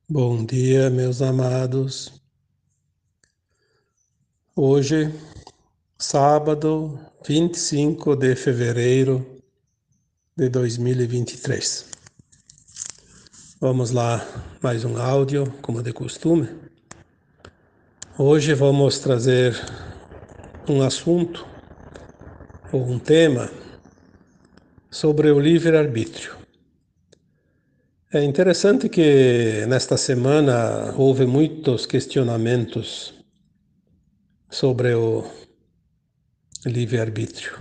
Bom dia, meus amados. Hoje, sábado, 25 de fevereiro de 2023. Vamos lá, mais um áudio, como de costume. Hoje vamos trazer um assunto ou um tema sobre o livre-arbítrio. É interessante que nesta semana houve muitos questionamentos sobre o livre-arbítrio.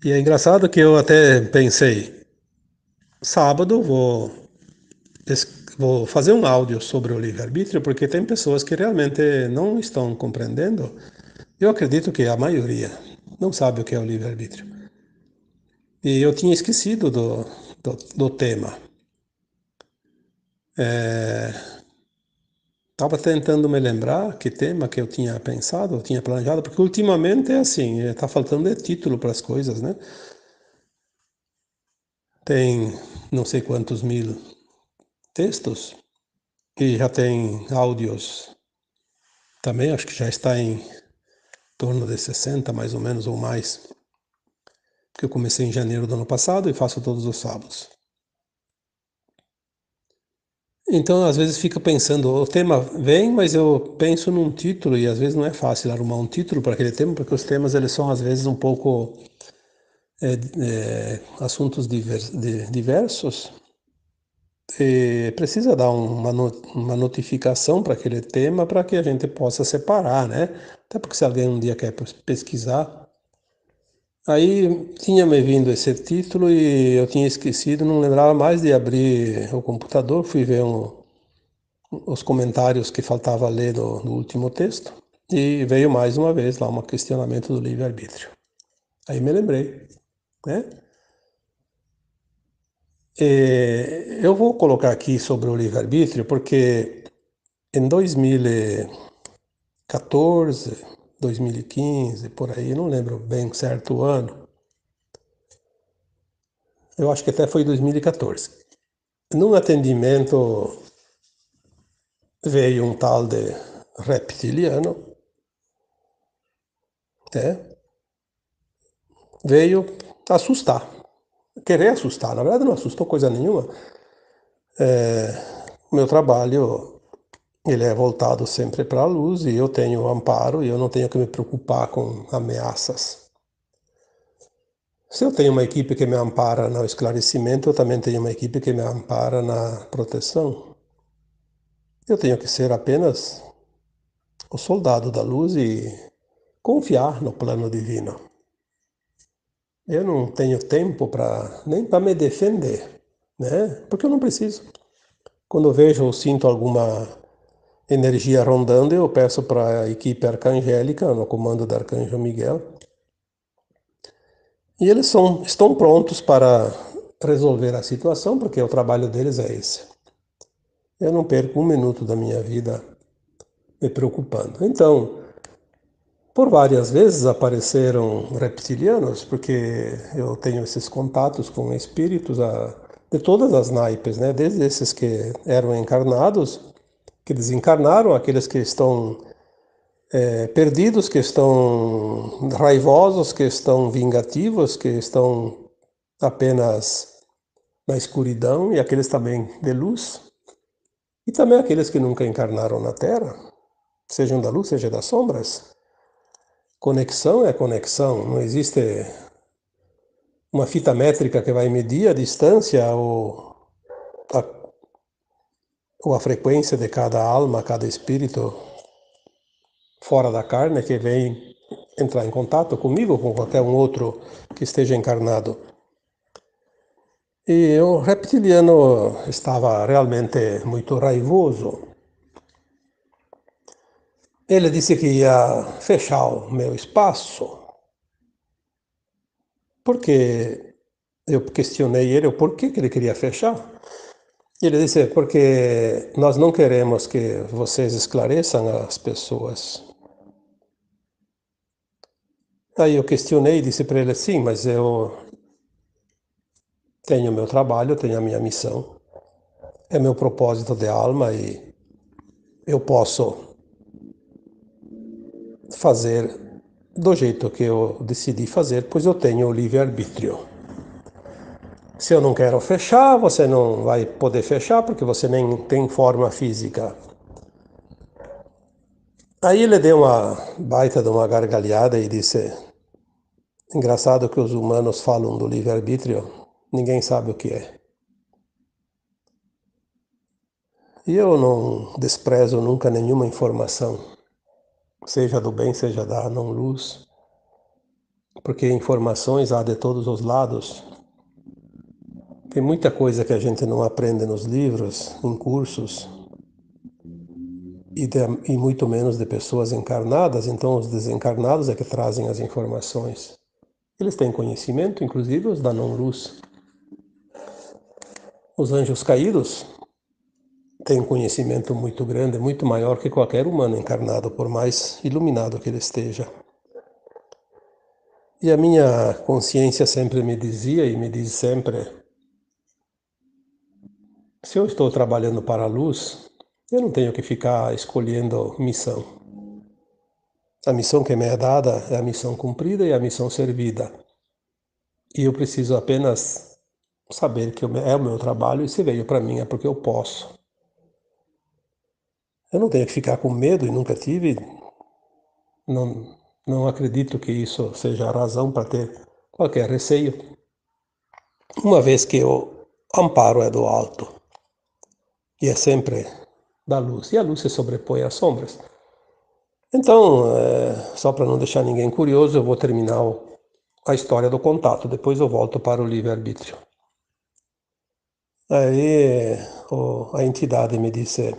E é engraçado que eu até pensei, sábado vou fazer um áudio sobre o livre-arbítrio, porque tem pessoas que realmente não estão compreendendo. Eu acredito que a maioria não sabe o que é o livre-arbítrio. E eu tinha esquecido do tema. Estava tentando me lembrar que tema que eu tinha pensado, eu tinha planejado, porque ultimamente é assim, está faltando de título para as coisas, né? Tem não sei quantos mil textos e já tem áudios também, acho que já está em torno de 60 mais ou menos ou mais, que eu comecei em janeiro do ano passado e faço todos os sábados. Então, às vezes fica pensando, o tema vem, mas eu penso num título e às vezes não é fácil arrumar um título para aquele tema, porque os temas eles são às vezes um pouco assuntos diversos e precisa dar uma notificação para aquele tema para que a gente possa separar, né? Até porque se alguém um dia quer pesquisar. Aí tinha me vindo esse título e eu tinha esquecido, não lembrava mais de abrir o computador, fui ver os comentários que faltava ler no último texto e veio mais uma vez lá um questionamento do livre-arbítrio. Aí me lembrei, né? Eu vou colocar aqui sobre o livre-arbítrio porque em 2014, 2015, por aí, não lembro bem certo o ano, eu acho que até foi 2014. Num atendimento veio um tal de reptiliano, né? Veio assustar, querer assustar. Na verdade, não assustou coisa nenhuma. O meu trabalho ele é voltado sempre para a luz e eu tenho amparo e eu não tenho que me preocupar com ameaças. Se eu tenho uma equipe que me ampara no esclarecimento, eu também tenho uma equipe que me ampara na proteção. Eu tenho que ser apenas o soldado da luz e confiar no plano divino. Eu não tenho tempo para nem para me defender, né? Porque eu não preciso. Quando eu vejo ou sinto alguma energia rondando, eu peço para a equipe arcangélica, no comando do arcanjo Miguel, e eles estão prontos para resolver a situação, porque o trabalho deles é esse. Eu não perco um minuto da minha vida me preocupando. Então, por várias vezes apareceram reptilianos, porque eu tenho esses contatos com espíritos de todas as naipes, né? Desde esses que eram encarnados, que desencarnaram, aqueles que estão perdidos, que estão raivosos, que estão vingativos, que estão apenas na escuridão, e aqueles também de luz, e também aqueles que nunca encarnaram na Terra, sejam da luz, seja das sombras. Conexão é conexão, não existe uma fita métrica que vai medir a distância a, ou a frequência de cada alma, cada espírito fora da carne que vem entrar em contato comigo ou com qualquer um outro que esteja encarnado. E o reptiliano estava realmente muito raivoso. Ele disse que ia fechar o meu espaço, porque eu questionei ele o porquê que ele queria fechar. Ele disse, porque nós não queremos que vocês esclareçam as pessoas. Aí eu questionei e disse para ele, sim, mas eu tenho meu trabalho, tenho a minha missão. é meu propósito de alma e eu posso fazer do jeito que eu decidi fazer, pois eu tenho o livre-arbítrio. Se eu não quero fechar, você não vai poder fechar porque você nem tem forma física. Aí ele deu uma baita de uma gargalhada e disse: engraçado que os humanos falam do livre-arbítrio, ninguém sabe o que é. E eu não desprezo nunca nenhuma informação, seja do bem, seja da não-luz, porque informações há de todos os lados. Tem muita coisa que a gente não aprende nos livros, em cursos, e muito menos de pessoas encarnadas, então os desencarnados é que trazem as informações. Eles têm conhecimento, inclusive os da não-luz. Os anjos caídos têm um conhecimento muito grande, muito maior que qualquer humano encarnado, por mais iluminado que ele esteja. E a minha consciência sempre me dizia e me diz sempre: se eu estou trabalhando para a luz, eu não tenho que ficar escolhendo missão. A missão que me é dada é a missão cumprida e a missão servida. E eu preciso apenas saber que é o meu trabalho e se veio para mim é porque eu posso. Eu não tenho que ficar com medo e nunca tive. Não, não acredito que isso seja a razão para ter qualquer receio, uma vez que o amparo é do alto e é sempre da luz, e a luz se sobrepõe às sombras. Então, só para não deixar ninguém curioso, eu vou terminar a história do contato, depois eu volto para o livre-arbítrio. Aí a entidade me disse: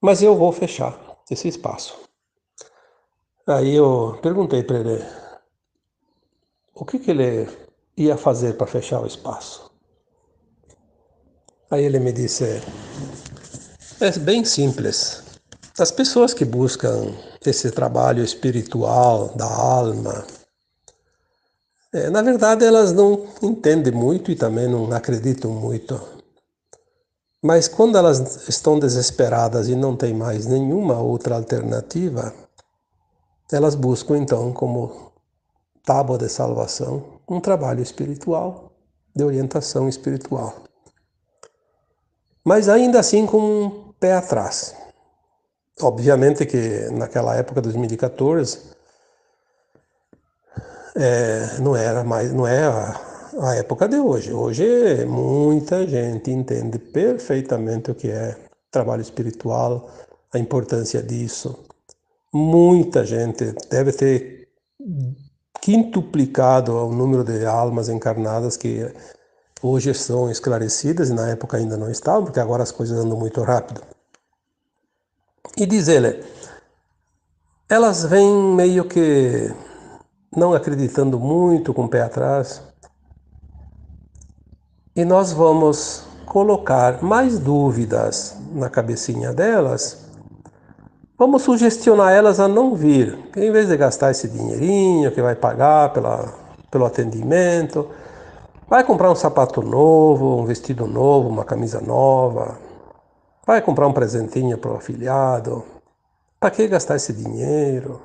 mas eu vou fechar esse espaço. Aí eu perguntei para ele o que ele ia fazer para fechar o espaço. Aí ele me disse: é bem simples. As pessoas que buscam esse trabalho espiritual da alma, na verdade elas não entendem muito e também não acreditam muito. Mas quando elas estão desesperadas e não têm mais nenhuma outra alternativa, elas buscam então como tábua de salvação um trabalho espiritual, de orientação espiritual. Mas ainda assim com um pé atrás. Obviamente que naquela época, 2014, não era mais, não é a época de hoje. Hoje muita gente entende perfeitamente o que é trabalho espiritual, a importância disso. Muita gente deve ter quintuplicado o número de almas encarnadas que hoje são esclarecidas e na época ainda não estavam, porque agora as coisas andam muito rápido. E diz ele, elas vêm meio que não acreditando muito, com o pé atrás, e nós vamos colocar mais dúvidas na cabecinha delas, vamos sugestionar elas a não vir, que em vez de gastar esse dinheirinho que vai pagar pelo atendimento, vai comprar um sapato novo, um vestido novo, uma camisa nova, vai comprar um presentinho para o afilhado, para que gastar esse dinheiro?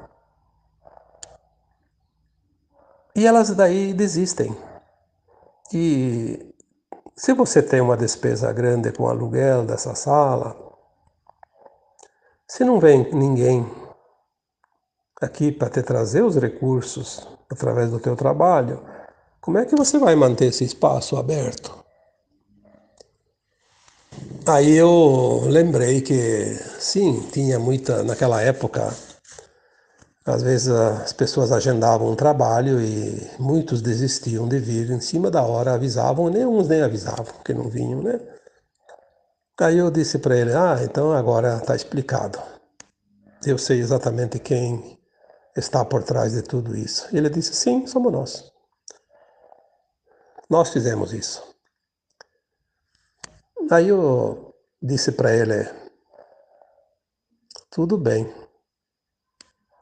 E elas daí desistem. E se você tem uma despesa grande com o aluguel dessa sala, se não vem ninguém aqui para te trazer os recursos através do teu trabalho, como é que você vai manter esse espaço aberto? Aí eu lembrei que, sim, tinha muita, naquela época, às vezes as pessoas agendavam um trabalho e muitos desistiam de vir, em cima da hora avisavam, nem uns nem avisavam que não vinham, né? Aí eu disse para ele, então agora está explicado. Eu sei exatamente quem está por trás de tudo isso. Ele disse, sim, somos nós. Nós fizemos isso. Aí eu disse para ele, tudo bem,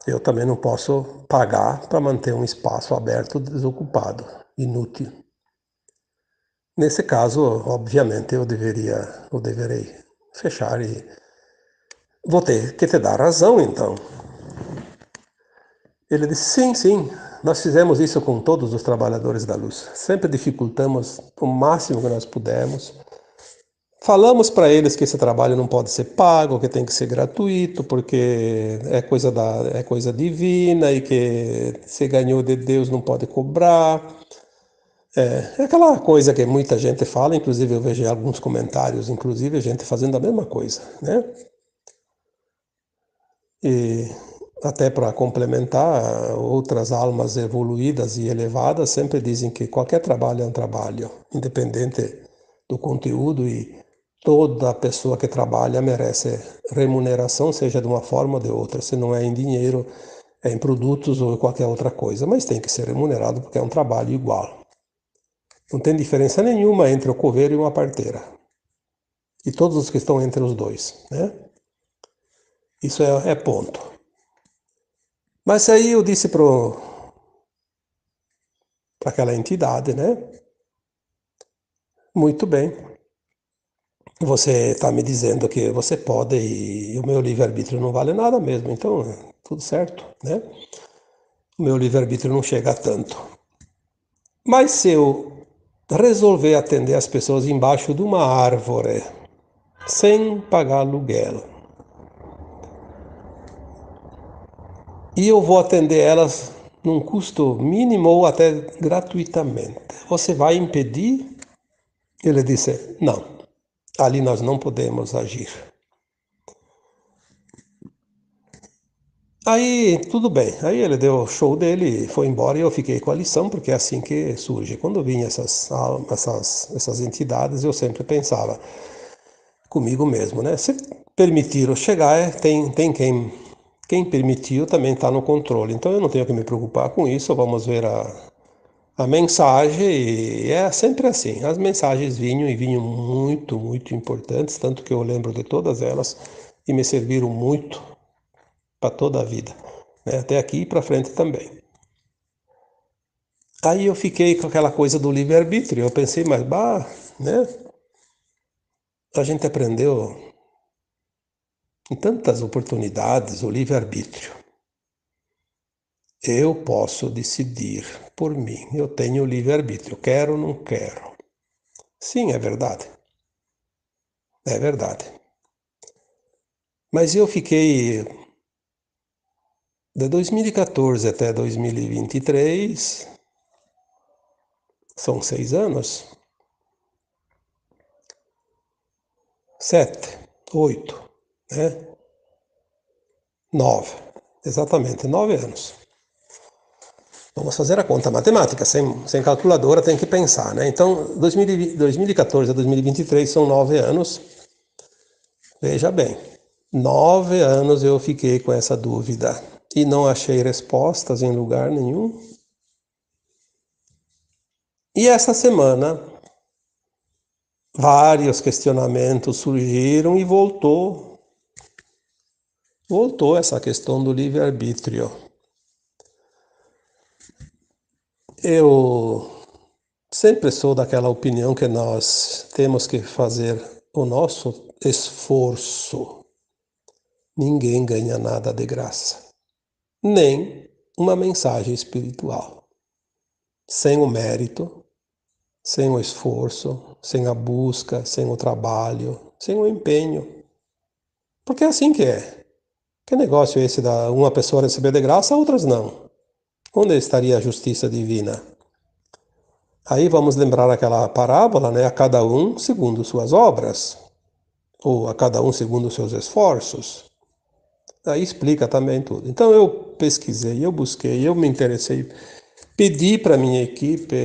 eu também não posso pagar para manter um espaço aberto desocupado, inútil. Nesse caso, obviamente, eu deverei fechar e vou ter que te dar razão, então. Ele disse: sim, sim, nós fizemos isso com todos os trabalhadores da luz. Sempre dificultamos o máximo que nós pudemos. Falamos para eles que esse trabalho não pode ser pago, que tem que ser gratuito, porque é coisa divina e que se ganhou de Deus não pode cobrar. É aquela coisa que muita gente fala, inclusive eu vejo alguns comentários, inclusive gente fazendo a mesma coisa, né? E até para complementar, outras almas evoluídas e elevadas sempre dizem que qualquer trabalho é um trabalho, independente do conteúdo, e toda pessoa que trabalha merece remuneração, seja de uma forma ou de outra. Se não é em dinheiro, é em produtos ou qualquer outra coisa, mas tem que ser remunerado porque é um trabalho igual. Não tem diferença nenhuma entre o coveiro e uma parteira. E todos os que estão entre os dois, né? Isso é ponto. Mas aí eu disse para aquela entidade, né? Muito bem, você está me dizendo que você pode e o meu livre-arbítrio não vale nada mesmo, então tudo certo, né? O meu livre-arbítrio não chega a tanto. Mas se eu resolver atender as pessoas embaixo de uma árvore, sem pagar aluguel, e eu vou atender elas num custo mínimo ou até gratuitamente, você vai impedir? Ele disse: não, ali nós não podemos agir. Aí, tudo bem. Aí ele deu o show dele, foi embora e eu fiquei com a lição, porque é assim que surge. Quando vinha essas entidades, eu sempre pensava comigo mesmo, né? Se permitiram chegar, tem quem permitiu também está no controle. Então eu não tenho que me preocupar com isso. Vamos ver a mensagem, e é sempre assim. As mensagens vinham e vinham muito, muito importantes, tanto que eu lembro de todas elas e me serviram muito para toda a vida, né? Até aqui e para frente também. Aí eu fiquei com aquela coisa do livre-arbítrio. Eu pensei, mas bah, né? A gente aprendeu em tantas oportunidades o livre-arbítrio. Eu posso decidir por mim. Eu tenho o livre-arbítrio. Quero ou não quero? Sim, é verdade. É verdade. Mas eu fiquei de 2014 até 2023, são 6 anos, 7, 8, né? 9, exatamente, 9 anos. Vamos fazer a conta matemática, sem calculadora tem que pensar, né? Então, 2014 a 2023 são 9 anos. Veja bem, 9 anos eu fiquei com essa dúvida e não achei respostas em lugar nenhum. E essa semana, vários questionamentos surgiram e voltou essa questão do livre-arbítrio. Eu sempre sou daquela opinião que nós temos que fazer o nosso esforço. Ninguém ganha nada de graça, nem uma mensagem espiritual. Sem o mérito, sem o esforço, sem a busca, sem o trabalho, sem o empenho. Porque é assim que é. Que negócio é esse da uma pessoa receber de graça, outras não? Onde estaria a justiça divina? Aí vamos lembrar aquela parábola, né? A cada um segundo suas obras, ou a cada um segundo seus esforços. Aí explica também tudo. Então eu pesquisei, eu busquei, eu me interessei, pedi para minha equipe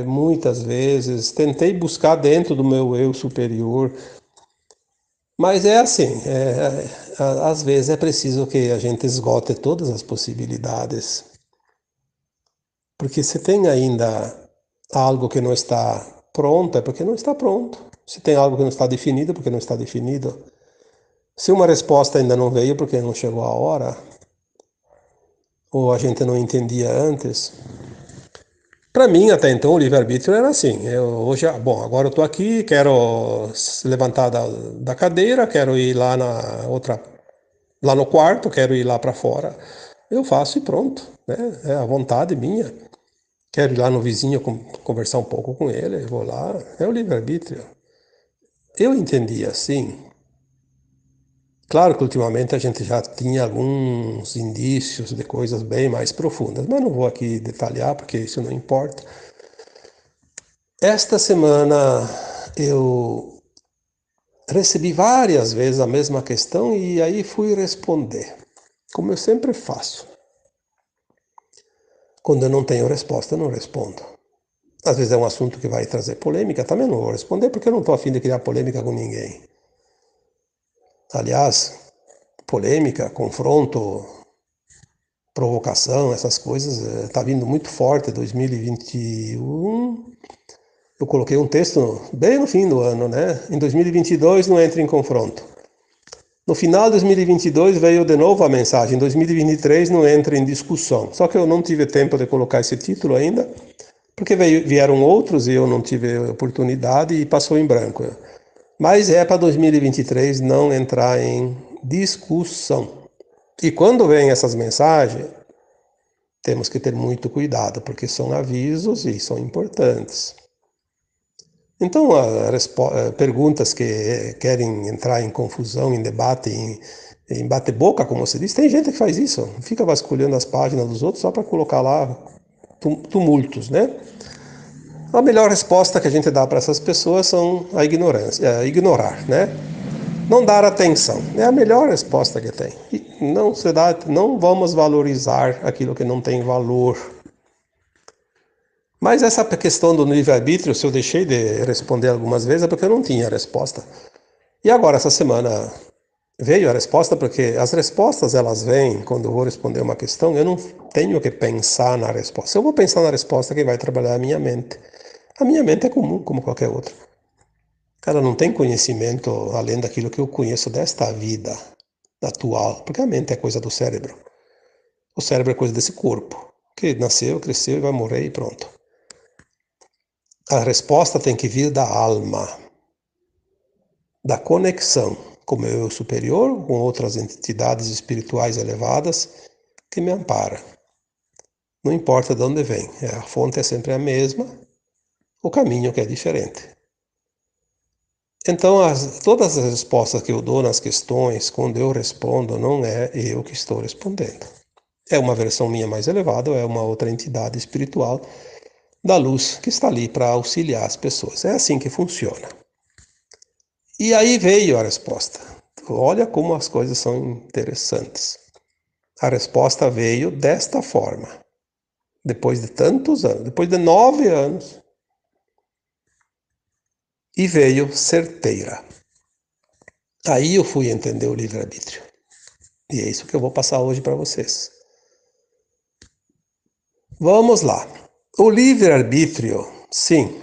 muitas vezes, tentei buscar dentro do meu eu superior, mas é assim, às vezes é preciso que a gente esgote todas as possibilidades, porque se tem ainda algo que não está pronto, é porque não está pronto. Se tem algo que não está definido, é porque não está definido. Se uma resposta ainda não veio, porque não chegou a hora, ou a gente não entendia antes, Para mim, até então, o livre-arbítrio era assim. Hoje, bom, agora eu estou aqui, quero se levantar da cadeira, quero ir lá no quarto, quero ir lá para fora. Eu faço e pronto, né? É a vontade minha. Quero ir lá no vizinho conversar um pouco com ele, eu vou lá. É o livre-arbítrio. Eu entendi assim. Claro que ultimamente a gente já tinha alguns indícios de coisas bem mais profundas, mas não vou aqui detalhar porque isso não importa. Esta semana eu recebi várias vezes a mesma questão e aí fui responder, como eu sempre faço. Quando eu não tenho resposta, eu não respondo. Às vezes é um assunto que vai trazer polêmica, também não vou responder porque eu não estou a fim de criar polêmica com ninguém. Aliás, polêmica, confronto, provocação, essas coisas, está vindo muito forte. 2021, eu coloquei um texto bem no fim do ano, né? Em 2022 não entre em confronto. No final de 2022 veio de novo a mensagem, em 2023 não entra em discussão. Só que eu não tive tempo de colocar esse título ainda, porque vieram outros e eu não tive oportunidade e passou em branco. Mas é para 2023 não entrar em discussão. E quando vem essas mensagens, temos que ter muito cuidado, porque são avisos e são importantes. Então, perguntas que querem entrar em confusão, em debate, em bate-boca, como você diz, tem gente que faz isso, fica vasculhando as páginas dos outros só para colocar lá tumultos, né? A melhor resposta que a gente dá para essas pessoas são a ignorância, ignorar, né? Não dar atenção. É a melhor resposta que tem. E não vamos valorizar aquilo que não tem valor. Mas essa questão do livre-arbítrio, se eu deixei de responder algumas vezes, é porque eu não tinha resposta. E agora, essa semana, veio a resposta, porque as respostas, elas vêm, quando eu vou responder uma questão, eu não tenho que pensar na resposta. Se eu vou pensar na resposta, quem vai trabalhar é a minha mente. A minha mente é comum, como qualquer outra. Ela não tem conhecimento além daquilo que eu conheço desta vida atual, porque a mente é coisa do cérebro. O cérebro é coisa desse corpo, que nasceu, cresceu e vai morrer e pronto. A resposta tem que vir da alma, da conexão com o meu eu superior, com outras entidades espirituais elevadas que me amparam. Não importa de onde vem, a fonte é sempre a mesma, o caminho que é diferente. Então, todas as respostas que eu dou nas questões, quando eu respondo, não é eu que estou respondendo. É uma versão minha mais elevada, ou é uma outra entidade espiritual da luz que está ali para auxiliar as pessoas. É assim que funciona. E aí veio a resposta. Olha como as coisas são interessantes. A resposta veio desta forma. Depois de tantos anos, depois de 9 anos. E veio certeira. Aí eu fui entender o livre-arbítrio. E é isso que eu vou passar hoje para vocês. Vamos lá. O livre-arbítrio, sim,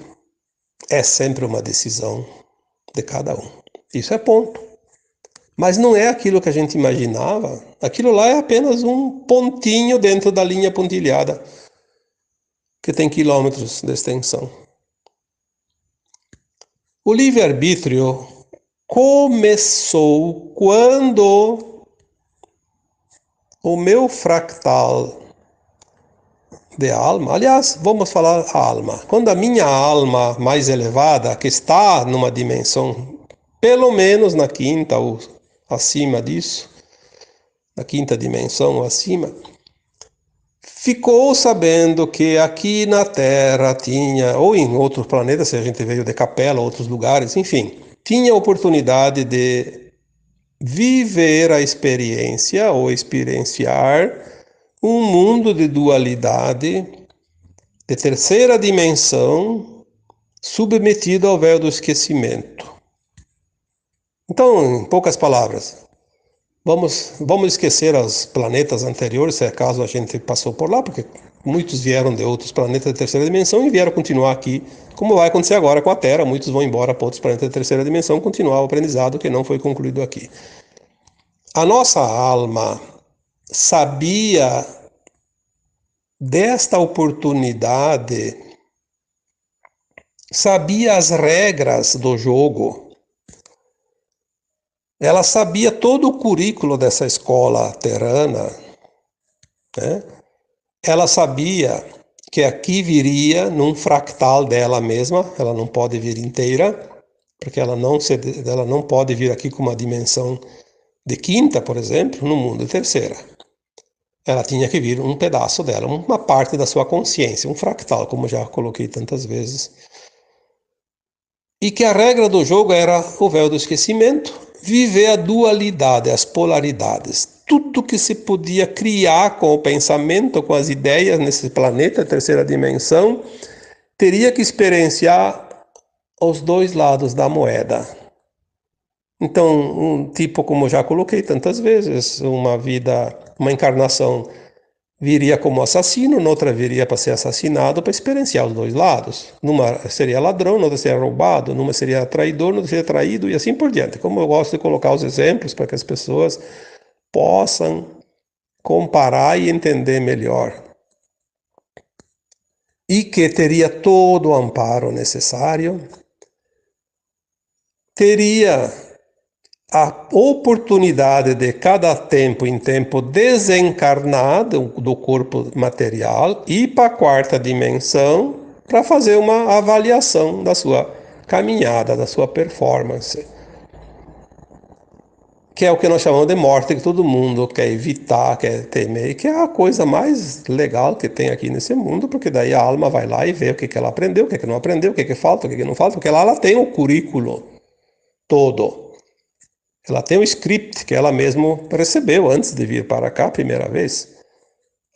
é sempre uma decisão de cada um. Isso é ponto. Mas não é aquilo que a gente imaginava. Aquilo lá é apenas um pontinho dentro da linha pontilhada, que tem quilômetros de extensão. O livre-arbítrio começou quando o meu fractal de alma, aliás, vamos falar a alma. Quando a minha alma mais elevada, que está numa dimensão pelo menos na quinta ou acima disso, na quinta dimensão ou acima, ficou sabendo que aqui na Terra tinha, ou em outros planetas, se a gente veio de Capela, outros lugares, enfim, tinha oportunidade de viver a experiência ou experienciar um mundo de dualidade, de terceira dimensão, submetido ao véu do esquecimento. Então, em poucas palavras, vamos esquecer os planetas anteriores, se acaso a gente passou por lá, porque muitos vieram de outros planetas de terceira dimensão e vieram continuar aqui, como vai acontecer agora com a Terra. Muitos vão embora para outros planetas de terceira dimensão, continuar o aprendizado que não foi concluído aqui. A nossa alma sabia desta oportunidade, sabia as regras do jogo. Ela sabia todo o currículo dessa escola terrana, né? Ela sabia que aqui viria num fractal dela mesma, ela não pode vir inteira, porque ela não pode vir aqui com uma dimensão de quinta, por exemplo, no mundo de terceira. Ela tinha que vir um pedaço dela, uma parte da sua consciência, um fractal, como já coloquei tantas vezes. E que a regra do jogo era o véu do esquecimento, viver a dualidade, as polaridades. Tudo que se podia criar com o pensamento, com as ideias nesse planeta, terceira dimensão, teria que experienciar os dois lados da moeda. Então, um tipo, como já coloquei tantas vezes, uma encarnação viria como assassino, noutra viria para ser assassinado, para experienciar os dois lados. Numa seria ladrão, noutra seria roubado, numa seria traidor, noutra seria traído, e assim por diante. Como eu gosto de colocar os exemplos para que as pessoas possam comparar e entender melhor. E que teria todo o amparo necessário, teria a oportunidade de cada tempo em tempo desencarnar do corpo material e para a quarta dimensão para fazer uma avaliação da sua caminhada, da sua performance. Que é o que nós chamamos de morte, que todo mundo quer evitar, quer temer, que é a coisa mais legal que tem aqui nesse mundo, porque daí a alma vai lá e vê o que ela aprendeu, o que não aprendeu, o que falta, o que não falta, porque lá ela tem o currículo todo. Ela tem um script que ela mesma recebeu antes de vir para cá a primeira vez.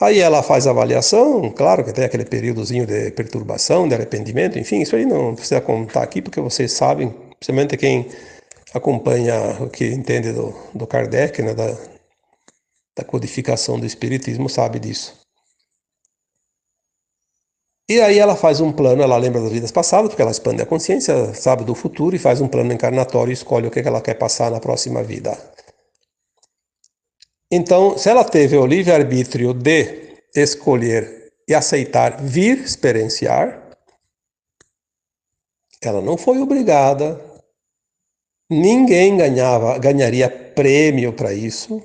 Aí ela faz a avaliação, claro que tem aquele períodozinho de perturbação, de arrependimento, enfim, isso aí não precisa contar aqui, porque vocês sabem, principalmente quem acompanha o que entende do Kardec, né, da codificação do Espiritismo, sabe disso. E aí ela faz um plano, ela lembra das vidas passadas, porque ela expande a consciência, sabe do futuro e faz um plano encarnatório e escolhe o que ela quer passar na próxima vida. Então, se ela teve o livre-arbítrio de escolher e aceitar vir experienciar, ela não foi obrigada, ninguém ganharia prêmio para isso.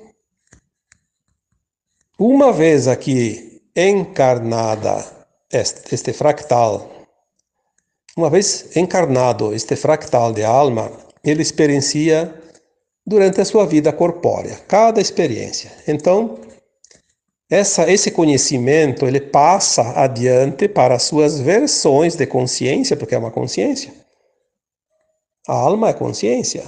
Uma vez aqui encarnada este fractal, uma vez encarnado este fractal de alma, ele experiencia durante a sua vida corpórea, cada experiência. Então, esse conhecimento ele passa adiante para as suas versões de consciência, porque é uma consciência. A alma é consciência.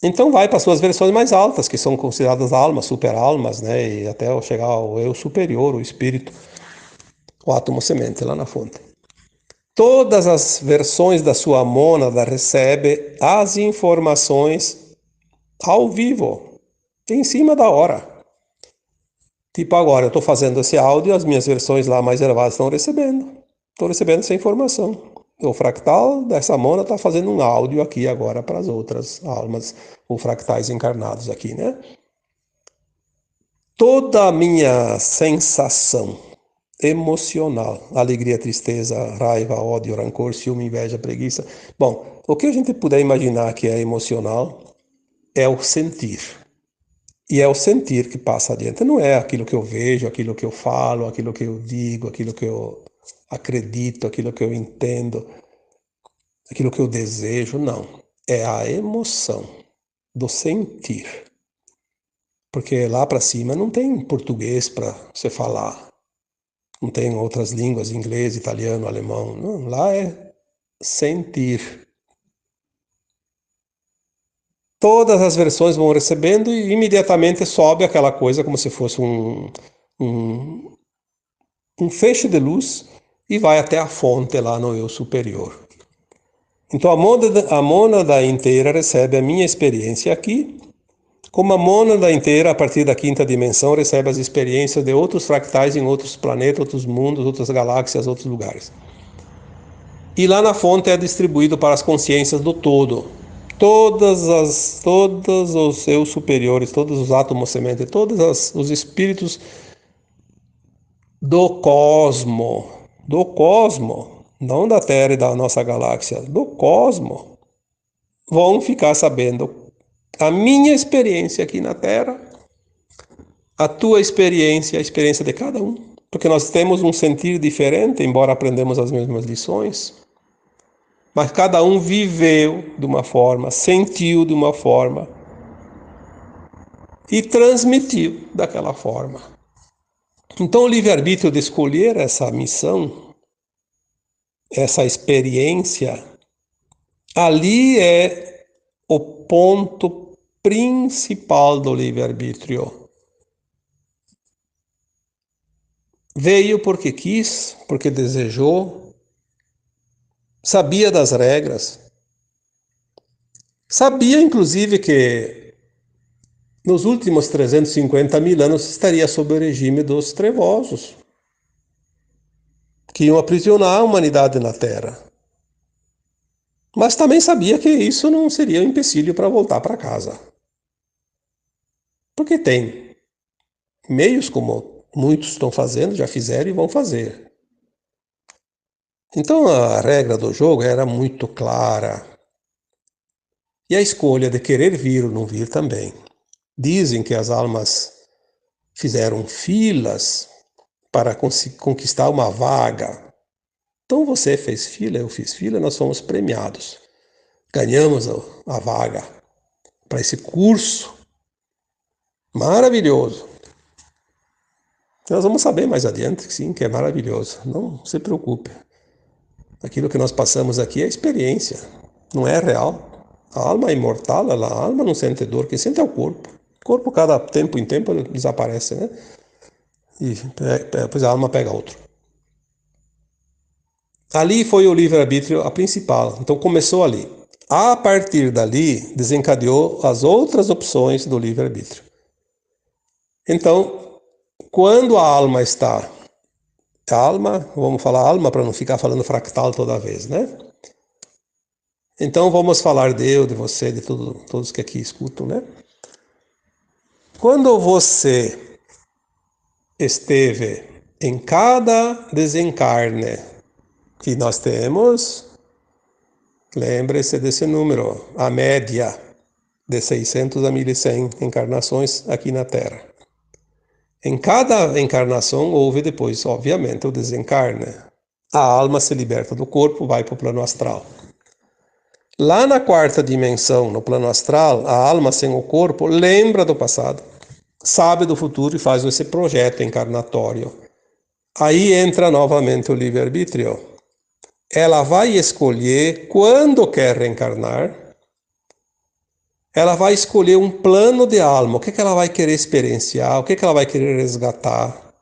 Então vai para as suas versões mais altas, que são consideradas almas, super-almas, né? E até chegar ao eu superior, o espírito, o átomo semente lá na fonte. Todas as versões da sua mônada recebe as informações ao vivo, em cima da hora. Tipo agora, eu estou fazendo esse áudio, as minhas versões lá mais elevadas estão recebendo. Estou recebendo essa informação. O fractal dessa mônada está fazendo um áudio aqui agora para as outras almas, ou fractais encarnados aqui, né? Toda a minha sensação emocional, alegria, tristeza, raiva, ódio, rancor, ciúme, inveja, preguiça. Bom, o que a gente puder imaginar que é emocional é o sentir. E é o sentir que passa adiante. Não é aquilo que eu vejo, aquilo que eu falo, aquilo que eu digo, aquilo que eu acredito, aquilo que eu entendo, aquilo que eu desejo. Não. É a emoção do sentir. Porque lá para cima não tem português para você falar. Não tem outras línguas, inglês, italiano, alemão. Não, lá é sentir. Todas as versões vão recebendo e imediatamente sobe aquela coisa como se fosse um feixe de luz e vai até a fonte lá no eu superior. Então a mônada inteira recebe a minha experiência aqui, como a mônada inteira, a partir da quinta dimensão, recebe as experiências de outros fractais em outros planetas, outros mundos, outras galáxias, outros lugares. E lá na fonte é distribuído para as consciências do todo. Todos os seus superiores, todos os átomos semente, todos os espíritos do cosmo, não da Terra e da nossa galáxia, do cosmo, vão ficar sabendo a minha experiência aqui na Terra, a tua experiência, a experiência de cada um. Porque nós temos um sentir diferente, embora aprendemos as mesmas lições. Mas cada um viveu de uma forma, sentiu de uma forma e transmitiu daquela forma. Então, o livre-arbítrio de escolher essa missão, essa experiência, ali é o ponto principal do livre-arbítrio. Veio porque quis, porque desejou, sabia das regras, sabia inclusive que nos últimos 350 mil anos estaria sob o regime dos trevosos, que iam aprisionar a humanidade na Terra. Mas também sabia que isso não seria um empecilho para voltar para casa. Porque tem meios como muitos estão fazendo, já fizeram e vão fazer. Então a regra do jogo era muito clara. E a escolha de querer vir ou não vir também. Dizem que as almas fizeram filas para conquistar uma vaga. Então você fez fila, eu fiz fila, nós fomos premiados. Ganhamos a vaga para esse curso maravilhoso. Nós vamos saber mais adiante que sim, que é maravilhoso. Não se preocupe. Aquilo que nós passamos aqui é experiência, não é real. A alma é imortal, a alma não sente dor, quem sente é o corpo. O corpo, cada tempo em tempo, desaparece, né? E depois a alma pega outro. Ali foi o livre-arbítrio a principal, então começou ali. A partir dali, desencadeou as outras opções do livre-arbítrio. Então, quando a alma está... A alma, vamos falar alma para não ficar falando fractal toda vez, né? Então vamos falar de eu, de você, de todos que aqui escutam, né? Quando você esteve em cada desencarne que nós temos, lembre-se desse número, a média de 600 a 1100 encarnações aqui na Terra. Em cada encarnação houve depois, obviamente, o desencarne. A alma se liberta do corpo, vai para o plano astral. Lá na quarta dimensão, no plano astral, a alma sem o corpo lembra do passado, sabe do futuro e faz esse projeto encarnatório. Aí entra novamente o livre-arbítrio. Ela vai escolher quando quer reencarnar, ela vai escolher um plano de alma, o que ela vai querer experienciar, o que ela vai querer resgatar,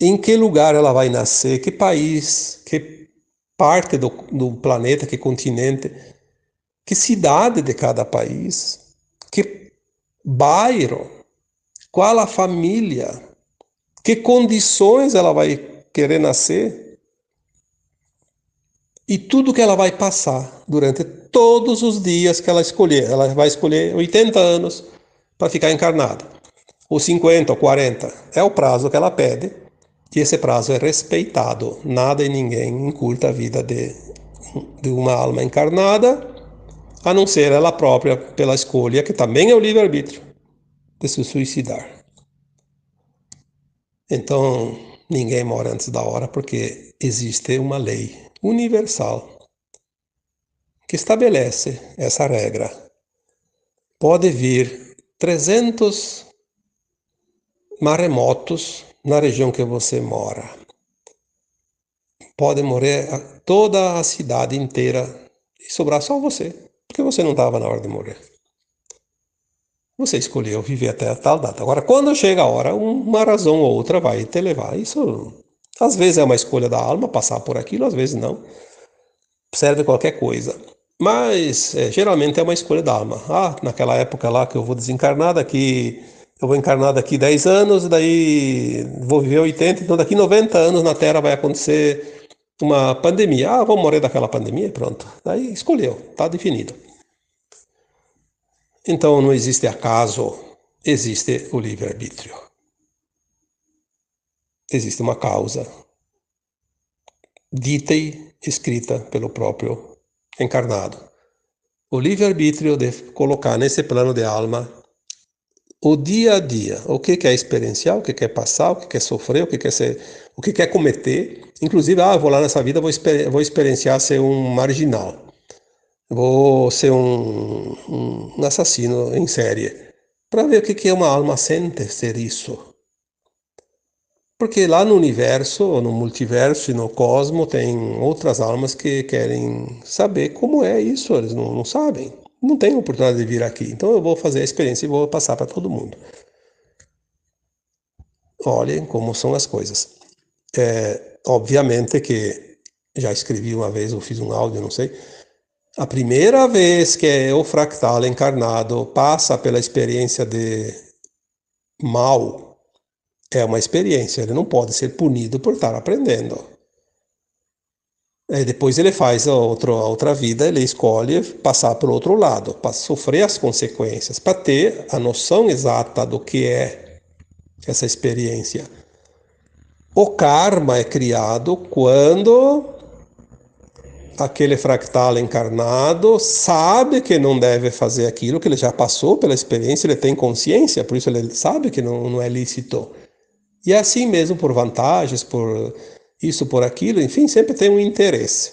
em que lugar ela vai nascer, que país, que parte do planeta, que continente, que cidade de cada país, que bairro, qual a família, que condições ela vai querer nascer e tudo que ela vai passar durante todos os dias que ela escolher. Ela vai escolher 80 anos para ficar encarnada, ou 50, ou 40. É o prazo que ela pede e esse prazo é respeitado. Nada e ninguém encurta a vida de uma alma encarnada, a não ser ela própria pela escolha, que também é o livre-arbítrio, de se suicidar. Então, ninguém morre antes da hora porque existe uma lei universal que estabelece essa regra. Pode vir 300 maremotos na região que você mora. Pode morrer toda a cidade inteira e sobrar só você, porque você não estava na hora de morrer. Você escolheu viver até a tal data. Agora, quando chega a hora, uma razão ou outra vai te levar. Isso, às vezes, é uma escolha da alma, passar por aquilo, às vezes não. Serve qualquer coisa. Mas, geralmente, é uma escolha da alma. Ah, naquela época lá que eu vou desencarnar, eu vou encarnar daqui 10 anos, daí vou viver 80, então daqui 90 anos na Terra vai acontecer uma pandemia. Ah, vou morrer daquela pandemia, pronto. Daí escolheu, está definido. Então não existe acaso, existe o livre-arbítrio. existe uma causa, dita e escrita pelo próprio encarnado. O livre-arbítrio de colocar nesse plano de alma o dia a dia, o que quer experienciar, o que quer passar, o que quer sofrer, o que quer cometer. Inclusive, eu vou lá nessa vida, vou experienciar ser um marginal, vou ser um assassino em série, para ver o que uma alma sente ser isso. Porque lá no universo, no multiverso e no cosmo, tem outras almas que querem saber como é isso, eles não sabem. Não tem oportunidade de vir aqui. Então eu vou fazer a experiência e vou passar para todo mundo. Olhem como são as coisas. Obviamente que já escrevi uma vez, ou fiz um áudio, não sei. A primeira vez que o fractal encarnado passa pela experiência de mal, é uma experiência, ele não pode ser punido por estar aprendendo. Depois ele faz a outra vida, ele escolhe passar para o outro lado, para sofrer as consequências, para ter a noção exata do que é essa experiência. O karma é criado quando aquele fractal encarnado sabe que não deve fazer aquilo, que ele já passou pela experiência, ele tem consciência, por isso ele sabe que não é lícito. E assim mesmo, por vantagens, por isso, por aquilo, enfim, sempre tem um interesse.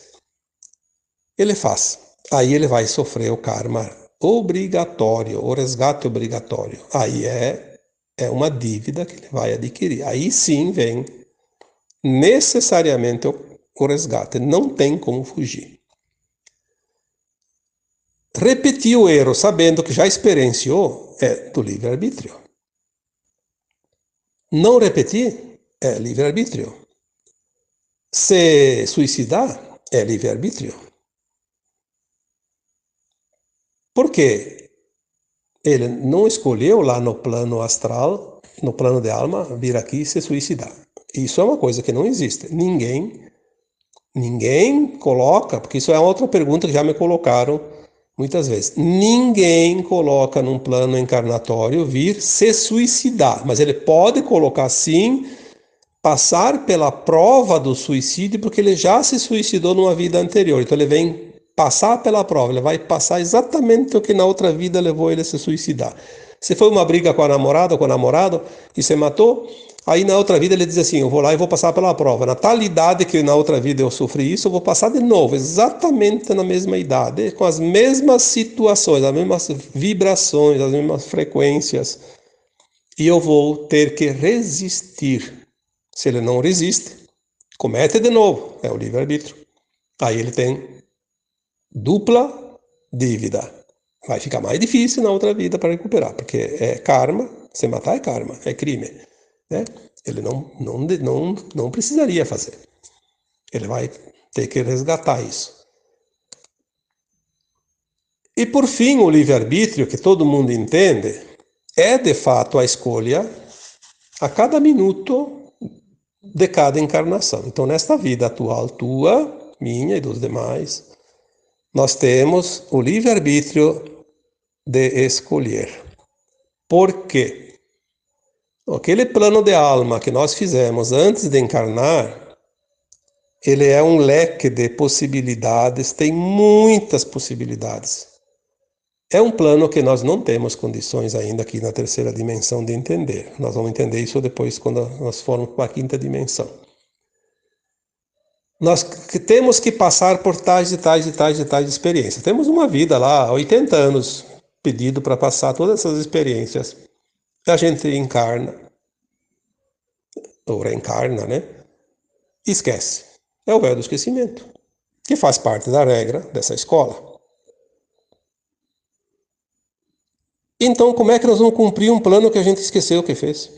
Ele faz. Aí ele vai sofrer o karma obrigatório, o resgate obrigatório. Aí é uma dívida que ele vai adquirir. Aí sim vem necessariamente o resgate. Não tem como fugir. Repetir o erro sabendo que já experienciou é do livre-arbítrio. Não repetir é livre-arbítrio. Se suicidar é livre-arbítrio. Por quê? Ele não escolheu lá no plano astral, no plano de alma, vir aqui e se suicidar. Isso é uma coisa que não existe. Ninguém coloca, porque isso é outra pergunta que já me colocaram muitas vezes. Ninguém coloca num plano encarnatório vir se suicidar, mas ele pode colocar sim, passar pela prova do suicídio, porque ele já se suicidou numa vida anterior. Então ele vem passar pela prova, ele vai passar exatamente o que na outra vida levou ele a se suicidar. Se foi uma briga com a namorada ou com o namorado e se matou, aí na outra vida ele diz assim, eu vou lá e vou passar pela prova. Na tal idade que na outra vida eu sofri isso, eu vou passar de novo, exatamente na mesma idade, com as mesmas situações, as mesmas vibrações, as mesmas frequências. E eu vou ter que resistir. Se ele não resiste, comete de novo, é o livre-arbítrio. Aí ele tem dupla dívida. Vai ficar mais difícil na outra vida para recuperar, porque é karma, se matar é karma, é crime. Né? Ele não precisaria fazer. Ele vai ter que resgatar isso. E por fim, o livre-arbítrio, que todo mundo entende, é de fato a escolha a cada minuto de cada encarnação. Então, nesta vida atual tua, minha e dos demais, nós temos o livre-arbítrio de escolher. Por quê? Aquele plano de alma que nós fizemos antes de encarnar, ele é um leque de possibilidades, tem muitas possibilidades. É um plano que nós não temos condições ainda aqui na terceira dimensão de entender. Nós vamos entender isso depois quando nós formos para a quinta dimensão. Nós temos que passar por tais e tais e tais e tais experiências. Temos uma vida lá, 80 anos pedido para passar todas essas experiências. A gente encarna, ou reencarna, né? E esquece. É o véu do esquecimento, que faz parte da regra dessa escola. Então, como é que nós vamos cumprir um plano que a gente esqueceu o que fez?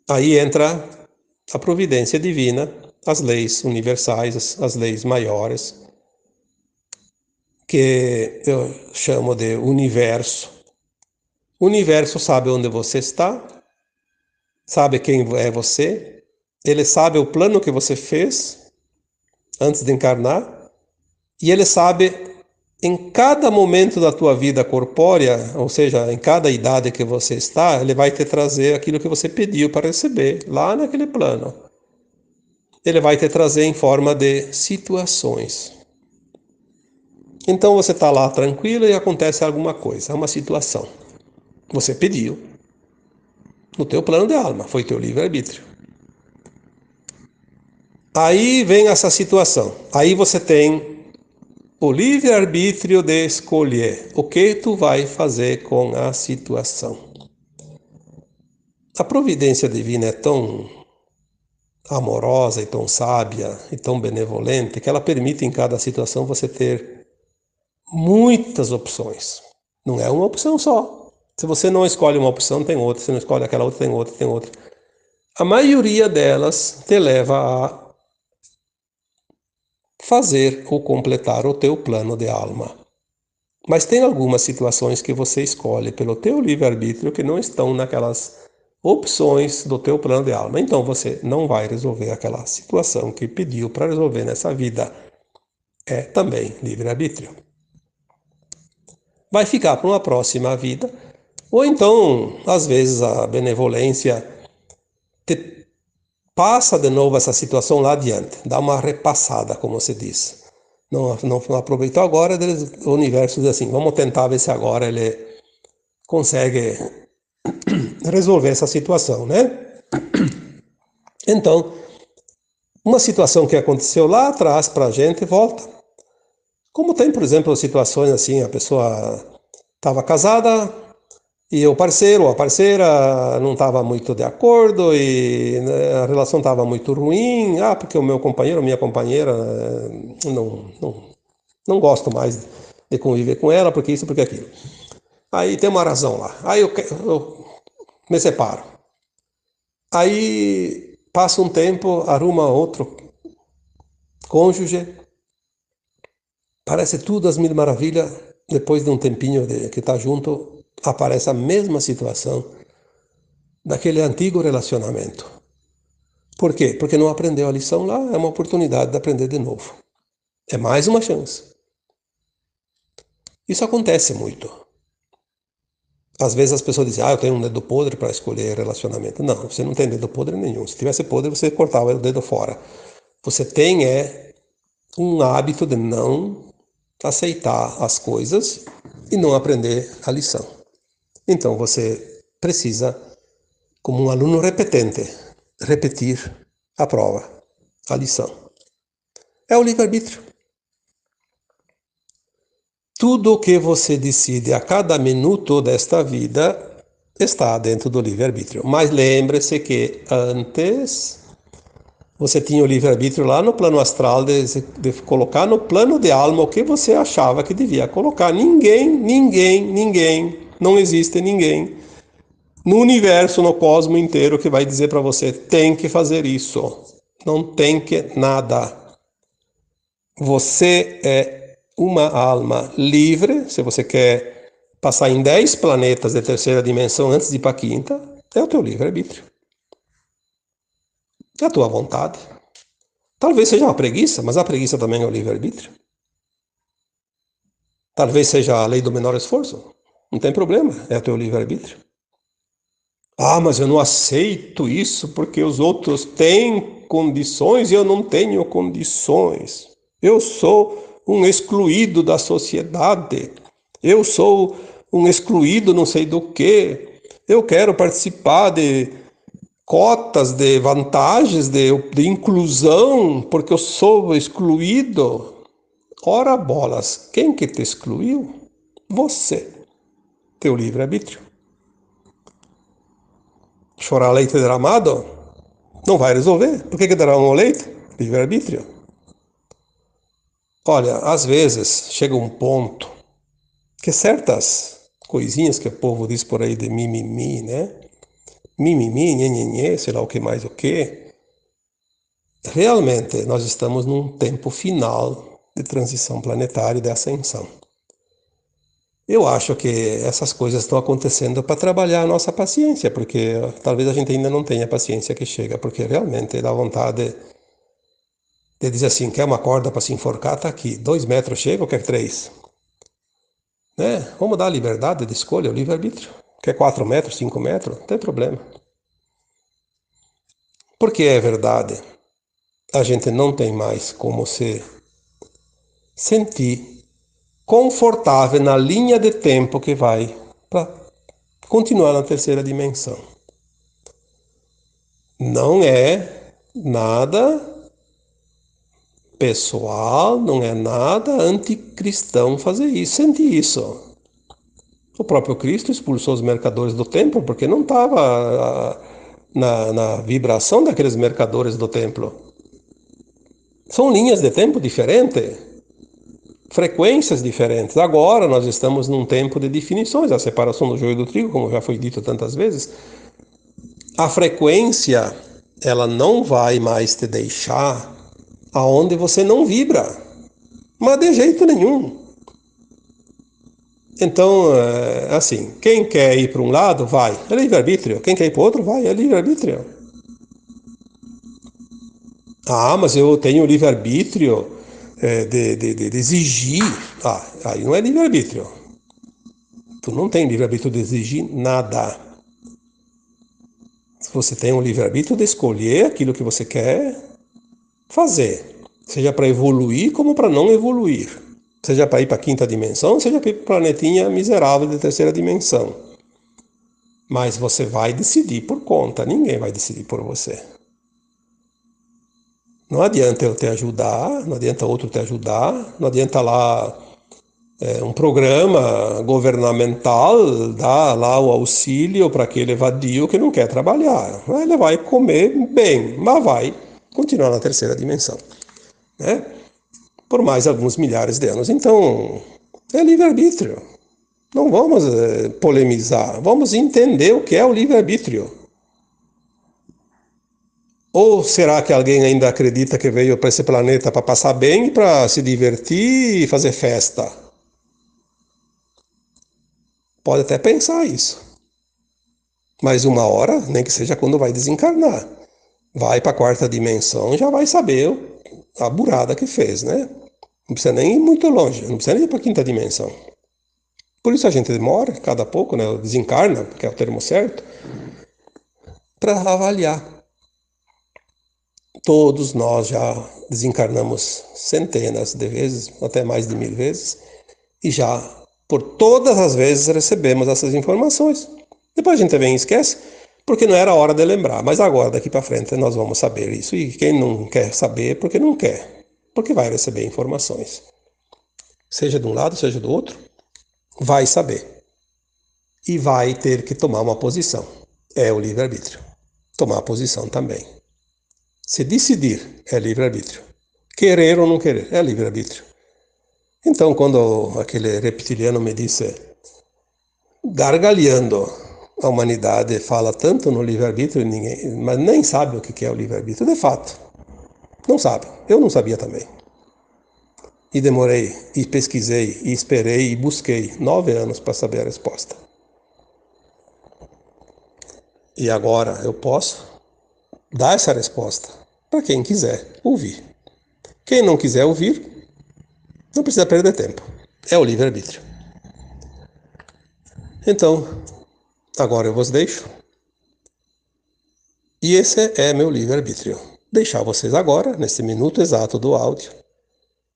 Aí entra a providência divina, as leis universais, as leis maiores, que eu chamo de universo. O universo sabe onde você está, sabe quem é você, ele sabe o plano que você fez antes de encarnar, e ele sabe em cada momento da tua vida corpórea, ou seja, em cada idade que você está, ele vai te trazer aquilo que você pediu para receber, lá naquele plano. Ele vai te trazer em forma de situações. Então você está lá tranquilo e acontece alguma coisa, uma situação. Você pediu no teu plano de alma, foi teu livre-arbítrio. Aí vem essa situação. Aí você tem o livre-arbítrio de escolher o que tu vai fazer com a situação. A providência divina é tão amorosa e tão sábia e tão benevolente que ela permite em cada situação você ter muitas opções. Não é uma opção só. Se você não escolhe uma opção, tem outra. Se não escolhe aquela outra, tem outra, tem outra. A maioria delas te leva a fazer ou completar o teu plano de alma. Mas tem algumas situações que você escolhe pelo teu livre-arbítrio que não estão naquelas opções do teu plano de alma. Então você não vai resolver aquela situação que pediu para resolver nessa vida. É também livre-arbítrio. Vai ficar para uma próxima vida. Ou então, às vezes, a benevolência te passa de novo essa situação lá adiante, dá uma repassada, como se diz. Não aproveitou agora, o universo diz assim, vamos tentar ver se agora ele consegue resolver essa situação, né? Então, uma situação que aconteceu lá atrás para a gente volta. Como tem, por exemplo, situações assim, a pessoa estava casada e o parceiro ou a parceira não estava muito de acordo e a relação estava muito ruim. Ah, porque o meu companheiro ou minha companheira não gosto mais de conviver com ela, porque isso, porque aquilo. Aí tem uma razão lá. Aí eu me separo. Aí passa um tempo, arruma outro cônjuge, parece tudo as mil maravilhas. Depois de um tempinho que está junto, aparece a mesma situação daquele antigo relacionamento. Por quê? Porque não aprendeu a lição lá, é uma oportunidade de aprender de novo. É mais uma chance. Isso acontece muito. Às vezes as pessoas dizem, eu tenho um dedo podre para escolher relacionamento. Não, você não tem dedo podre nenhum. Se tivesse podre, você cortava o dedo fora. Você tem um hábito de não aceitar as coisas e não aprender a lição. Então você precisa, como um aluno repetente, repetir a prova, a lição. É o livre-arbítrio. Tudo o que você decide a cada minuto desta vida está dentro do livre-arbítrio. Mas lembre-se que antes você tinha o livre-arbítrio lá no plano astral de colocar no plano de alma o que você achava que devia colocar. Ninguém, não existe ninguém no universo, no cosmos inteiro que vai dizer para você, tem que fazer isso. Não tem que nada. Você é uma alma livre, se você quer passar em 10 planetas de terceira dimensão antes de ir para a quinta, é o teu livre-arbítrio. É a tua vontade. Talvez seja uma preguiça, mas a preguiça também é o livre-arbítrio. Talvez seja a lei do menor esforço. Não tem problema, é o teu livre-arbítrio. Ah, mas eu não aceito isso porque os outros têm condições e eu não tenho condições. Eu sou um excluído da sociedade. Eu sou um excluído não sei do quê. Eu quero participar de cotas, de vantagens, de inclusão, porque eu sou excluído. Ora bolas, quem que te excluiu? Você, teu livre-arbítrio. Chorar leite derramado não vai resolver. Por que derramam leite? Livre-arbítrio. Olha, às vezes chega um ponto que certas coisinhas que o povo diz por aí de mimimi, né? Mimimi, nhenhenhê, sei lá o que mais o que. Realmente nós estamos num tempo final de transição planetária e de ascensão. Eu acho que essas coisas estão acontecendo para trabalhar a nossa paciência, porque talvez a gente ainda não tenha a paciência que chega, porque realmente dá vontade de dizer assim, quer uma corda para se enforcar? Tá aqui, 2 metros chega ou quer 3? né? Vamos dar a liberdade de escolha, o livre-arbítrio. Quer 4 metros, 5 metros? Não tem problema. Porque é verdade, a gente não tem mais como se sentir confortável na linha de tempo que vai para continuar na terceira dimensão. Não é nada pessoal, não é nada anticristão fazer isso, sentir isso. O próprio Cristo expulsou os mercadores do templo porque não estava na vibração daqueles mercadores do templo. São linhas de tempo diferentes, frequências diferentes. Agora nós estamos num tempo de definições, a separação do joio e do trigo, como já foi dito tantas vezes. A frequência, ela não vai mais te deixar aonde você não vibra, mas de jeito nenhum. Então, assim, quem quer ir para um lado, vai, é livre-arbítrio. Quem quer ir para o outro, vai, é livre-arbítrio. Ah, mas eu tenho livre-arbítrio de exigir. Ah, aí não é livre-arbítrio. Tu não tem livre-arbítrio de exigir nada. Você tem um livre-arbítrio de escolher aquilo que você quer fazer. Seja para evoluir como para não evoluir. Seja para ir para a quinta dimensão, seja para ir para o planetinha miserável de terceira dimensão. Mas você vai decidir por conta, ninguém vai decidir por você. Não adianta eu te ajudar, não adianta outro te ajudar, não adianta lá um programa governamental dar lá o auxílio para aquele vadio que não quer trabalhar. Ele vai comer bem, mas vai continuar na terceira dimensão, né? Por mais alguns milhares de anos. Então, é livre-arbítrio. Não vamos polemizar, vamos entender o que é o livre-arbítrio. Ou será que alguém ainda acredita que veio para esse planeta para passar bem, para se divertir e fazer festa? Pode até pensar isso. Mas uma hora, nem que seja quando vai desencarnar, vai para a quarta dimensão, já vai saber a burrada que fez, né? Não precisa nem ir muito longe, não precisa nem ir para a quinta dimensão. Por isso a gente demora, cada pouco, né? Desencarna, que é o termo certo, para avaliar. Todos nós já desencarnamos centenas de vezes, até mais de 1000 vezes, e já por todas as vezes recebemos essas informações. Depois a gente vem e esquece, porque não era hora de lembrar, mas agora, daqui para frente, nós vamos saber isso. E quem não quer saber, porque não quer, porque vai receber informações. Seja de um lado, seja do outro, vai saber. E vai ter que tomar uma posição. É o livre-arbítrio. Tomar a posição também. Se decidir, é livre-arbítrio. Querer ou não querer, é livre-arbítrio. Então, quando aquele reptiliano me disse, gargalhando, a humanidade fala tanto no livre-arbítrio, mas nem sabe o que é o livre-arbítrio, de fato. Não sabe. Eu não sabia também. E demorei, e pesquisei, e esperei, e busquei 9 anos para saber a resposta. E agora eu posso dar essa resposta para quem quiser ouvir. Quem não quiser ouvir, não precisa perder tempo. É o livre-arbítrio. Então, agora eu vos deixo. E esse é meu livre-arbítrio. Deixar vocês agora, nesse minuto exato do áudio.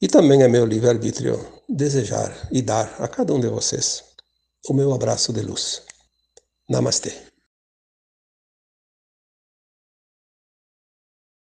E também é meu livre-arbítrio desejar e dar a cada um de vocês o meu abraço de luz. Namastê.